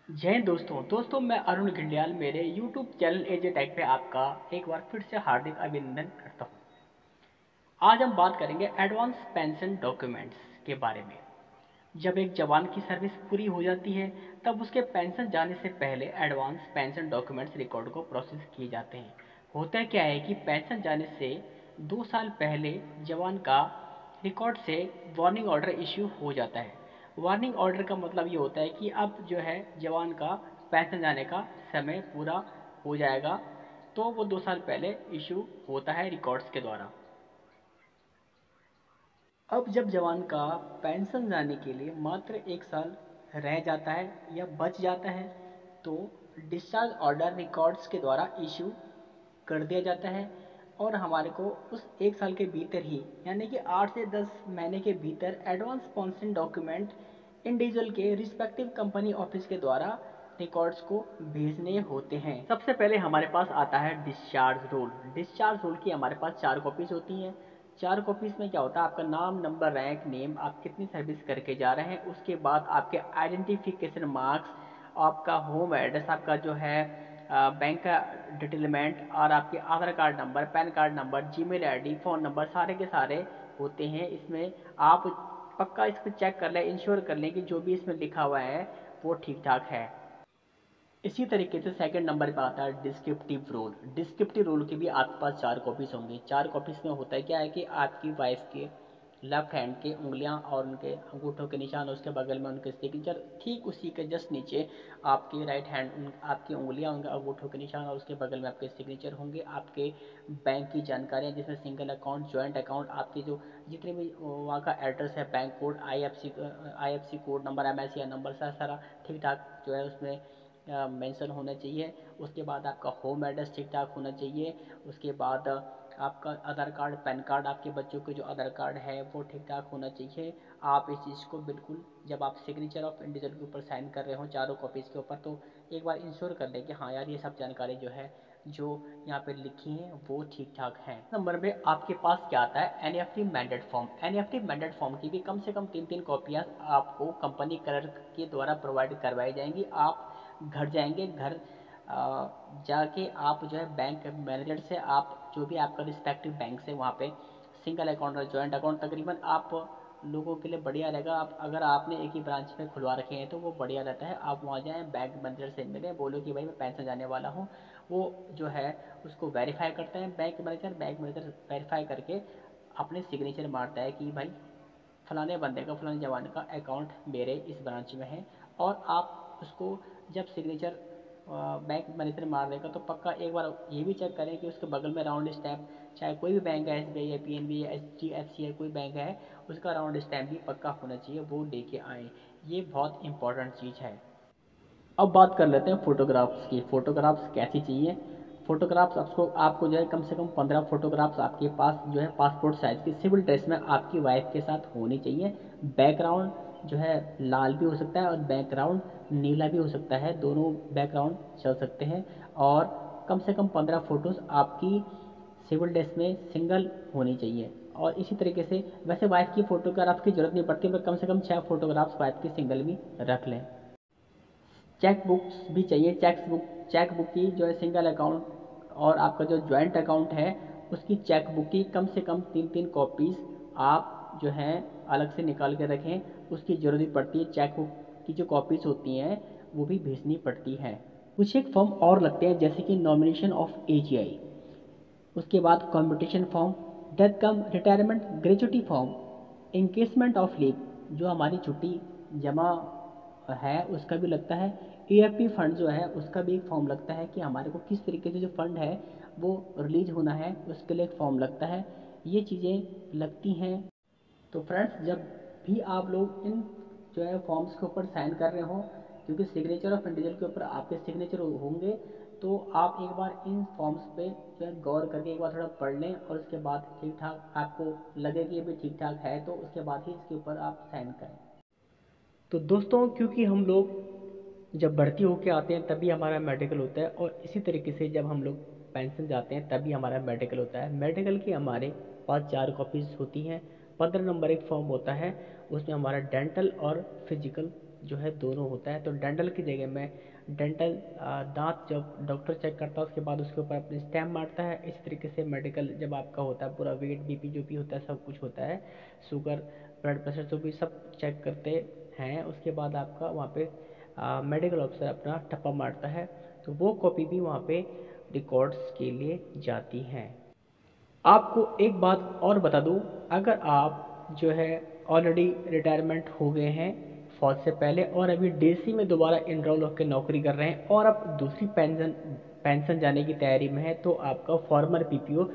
जय हिंद दोस्तों मैं अरुण घिंडियाल मेरे YouTube चैनल एजे टेक पे आपका एक बार फिर से हार्दिक अभिनंदन करता हूँ। आज हम बात करेंगे एडवांस पेंशन डॉक्यूमेंट्स के बारे में। जब एक जवान की सर्विस पूरी हो जाती है तब उसके पेंशन जाने से पहले एडवांस पेंशन डॉक्यूमेंट्स रिकॉर्ड को प्रोसेस किए जाते हैं। होता क्या है कि पेंशन जाने से 2 साल पहले जवान का रिकॉर्ड से वार्निंग ऑर्डर इश्यू हो जाता है। वार्निंग ऑर्डर का मतलब ये होता है कि अब जो है जवान का पेंशन जाने का समय पूरा हो जाएगा, तो वो 2 साल पहले इशू होता है रिकॉर्ड्स के द्वारा। अब जब जवान का पेंशन जाने के लिए मात्र 1 साल रह जाता है या बच जाता है, तो डिस्चार्ज ऑर्डर रिकॉर्ड्स के द्वारा इशू कर दिया जाता है और हमारे को उस 1 साल के भीतर ही यानी कि 8 से 10 महीने के भीतर एडवांस पेंशन डॉक्यूमेंट इंडिविजुअल के रिस्पेक्टिव कंपनी ऑफिस के द्वारा रिकॉर्ड्स को भेजने होते हैं। सबसे पहले हमारे पास आता है डिस्चार्ज रोल। डिस्चार्ज रोल की हमारे पास 4 कॉपीज होती हैं। 4 कॉपीज में क्या होता है, आपका नाम, नंबर, रैंक, नेम, आप कितनी सर्विस करके जा रहे हैं, उसके बाद आपके आइडेंटिफिकेशन मार्क्स, आपका होम एड्रेस, आपका जो है बैंक का डिटेलमेंट और आपके Aadhaar card number, PAN card number, Gmail ID, phone number सारे के सारे होते हैं इसमें। आप पक्का इस पर चेक कर लें, इंश्योर कर लें कि जो भी इसमें लिखा हुआ है वो ठीक ठाक है। इसी तरीके से सेकंड नंबर पे आता है डिस्क्रिप्टिव रोल। डिस्क्रिप्टिव रोल की भी आपके पास 4 कॉपीज होंगी। 4 कॉपीज में होता है क्या है कि आपकी वाइफ के लेफ्ट हैंड के उंगलियां और उनके अंगूठों के निशान, उसके बगल में उनके सिग्नेचर, ठीक उसी के जस्ट नीचे आपकी राइट हैंड आपकी उंगलियां, उनके अंगूठों के निशान और उसके बगल में आपके सिग्नेचर होंगे। आपके बैंक की जानकारियाँ जिसमें सिंगल अकाउंट, जॉइंट अकाउंट, आपकी जो जितने भी वहाँ का एड्रेस है, bank code, I F C code number, MICI नंबर, सारा ठीक ठाक जो है उसमें मेंशन होना चाहिए। उसके बाद आपका होम एड्रेस ठीक ठाक होना चाहिए। उसके बाद आपका आधार कार्ड, पैन कार्ड, आपके बच्चों के जो आधार कार्ड है वो ठीक ठाक होना चाहिए। आप इस चीज़ को बिल्कुल, जब आप सिग्नेचर ऑफ इंडिविजुअल के ऊपर साइन कर रहे हो 4 कॉपीज़ के ऊपर, तो एक बार इंश्योर कर लें कि हाँ यार ये सब जानकारी जो है जो यहाँ पे लिखी है वो ठीक ठाक है। नंबर में आपके पास क्या आता है, NEFT mandate form. NEFT mandate form की भी कम से कम 3-3 कॉपियाँ आपको कंपनी क्लर्क के द्वारा प्रोवाइड करवाई जाएंगी। आप घर जाएंगे, घर जाके आप जो है बैंक मैनेजर से आप जो भी आपका रिस्पेक्टिव बैंक से वहाँ पे सिंगल अकाउंट और जॉइंट अकाउंट तकरीबन आप लोगों के लिए बढ़िया रहेगा। आप अगर आपने एक ही ब्रांच में खुलवा रखे हैं तो वो बढ़िया रहता है। आप वहाँ जाएँ, बैंक मैनेजर से मिलें, बोलो कि भाई मैं पेंशन जाने वाला हूँ। वो जो है उसको वेरीफाई करता है bank manager. Bank manager verify करके अपने सिग्नेचर मारता है कि भाई फलाने बंदे का, फलाने जवान का अकाउंट मेरे इस ब्रांच में है। और आप उसको जब सिग्नेचर बैंक मैनेजर मार देगा तो पक्का एक बार ये भी चेक करें कि उसके बगल में राउंड स्टैम्प, चाहे कोई भी बैंक है, SBI है, PNB है, HDFC है, कोई बैंक है, उसका राउंड स्टैम्प भी पक्का होना चाहिए, वो लेके आएँ। ये बहुत इंपॉर्टेंट चीज़ है। अब बात कर लेते हैं फ़ोटोग्राफ्स की। फ़ोटोग्राफ्स कैसी चाहिए। फ़ोटोग्राफ्स आपको आपको जो है कम से कम 15 फ़ोटोग्राफ्स आपके पास जो है पासपोर्ट साइज़ की सिविल ड्रेस में आपकी वाइफ के साथ होनी चाहिए। बैकग्राउंड जो है लाल भी हो सकता है और बैकग्राउंड नीला भी हो सकता है, दोनों बैकग्राउंड चल सकते हैं। और कम से कम 15 फ़ोटोज़ आपकी सिविल ड्रेस में सिंगल होनी चाहिए। और इसी तरीके से वैसे वाइफ की फ़ोटोग्राफ की ज़रूरत नहीं पड़ती, पर कम से कम 6 फ़ोटोग्राफ्स वाइफ की सिंगल भी रख लें। चेक बुक्स भी चाहिए। चेक बुक की जो है सिंगल अकाउंट और आपका जो जॉइंट अकाउंट है उसकी चेक बुक की कम से कम 3-3 कॉपीज़ आप जो है अलग से निकाल के रखें, उसकी ज़रूरत पड़ती है। चेक बुक की जो कॉपीज़ होती हैं वो भी भेजनी पड़ती है। कुछ एक फॉर्म और लगते हैं जैसे कि नॉमिनेशन ऑफ AGI, उसके बाद competition form, death cum retirement gratuity form, encashment of leave, जो हमारी छुट्टी जमा है उसका भी लगता है। EFT फंड जो है उसका भी एक फॉर्म लगता है कि हमारे को किस तरीके से जो फंड है वो रिलीज होना है, उसके लिए एक फॉर्म लगता है। ये चीज़ें लगती हैं। तो फ्रेंड्स, जब भी आप लोग इन जो है फॉर्म्स के ऊपर साइन कर रहे हो, क्योंकि सिग्नेचर ऑफ इंडिविजुअल के ऊपर आपके सिग्नेचर होंगे, तो आप एक बार इन फॉर्म्स पे जो है गौर करके एक बार थोड़ा पढ़ लें और उसके बाद ठीक ठाक आपको लगे कि ये भी ठीक ठाक है तो उसके बाद ही इसके ऊपर आप साइन करें। तो दोस्तों, क्योंकि हम लोग जब भर्ती होके आते हैं तभी हमारा मेडिकल होता है और इसी तरीके से जब हम लोग पेंशन जाते हैं तभी हमारा मेडिकल होता है। मेडिकल की हमारे पास 4 कॉपीज़ होती हैं। 15 नंबर एक फॉर्म होता है, उसमें हमारा डेंटल और फिजिकल जो है दोनों होता है। तो डेंटल की जगह में डेंटल दांत जब डॉक्टर चेक करता है उसके बाद उसके ऊपर अपने स्टैम्प मारता है। इस तरीके से मेडिकल जब आपका होता है पूरा वेट बीपी जो भी होता है सब कुछ होता है, शुगर ब्लड प्रेशर जो भी सब चेक करते हैं, उसके बाद आपका वहाँ पे मेडिकल ऑफिसर अपना ठप्पा मारता है। तो वो कॉपी भी वहाँ पे रिकॉर्ड्स के लिए जाती हैं। आपको एक बात और बता दूं, अगर आप जो है ऑलरेडी रिटायरमेंट हो गए हैं फौज से पहले और अभी डीसी में दोबारा इनरोल होकर नौकरी कर रहे हैं और अब दूसरी पेंशन पेंशन जाने की तैयारी में है, तो आपका फॉर्मर पीपीओ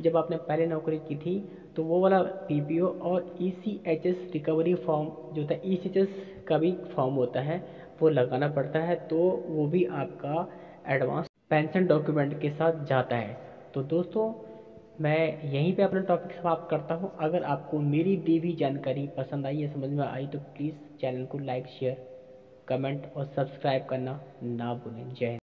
जब आपने पहले नौकरी की थी तो वो वाला पीपीओ और ईसीएचएस रिकवरी फॉर्म जो होता है, ईसीएचएस का भी फॉर्म होता है, वो लगाना पड़ता है। तो वो भी आपका एडवांस पेंशन डॉक्यूमेंट के साथ जाता है। तो दोस्तों, मैं यहीं पे अपना टॉपिक समाप्त करता हूँ। अगर आपको मेरी दी हुई जानकारी पसंद आई या समझ में आई तो प्लीज़ चैनल को लाइक शेयर कमेंट और सब्सक्राइब करना ना भूलें। जय हिंद।